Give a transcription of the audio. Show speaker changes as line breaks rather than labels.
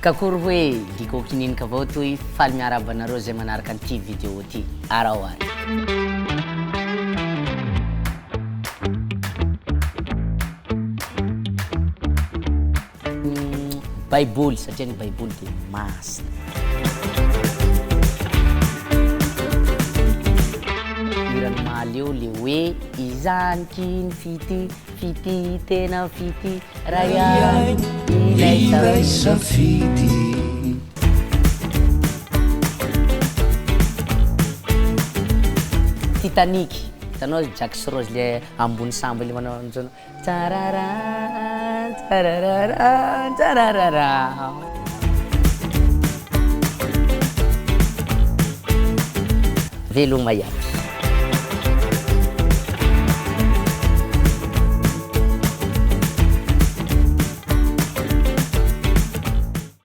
Kakory hoe dikô kininika avao toy faly miaraba anareo zay manaraka an'ity vidéo ty arahoary. Baiboly satria ny baiboly dia masina. Iranomaly eo le hoe izaniky ny fity tena fity raha ilay safidy. Titanic, hitanao Jack sy Rose le ambony sambo le manao an'izao tarara tararara tararara. Veloma iaby.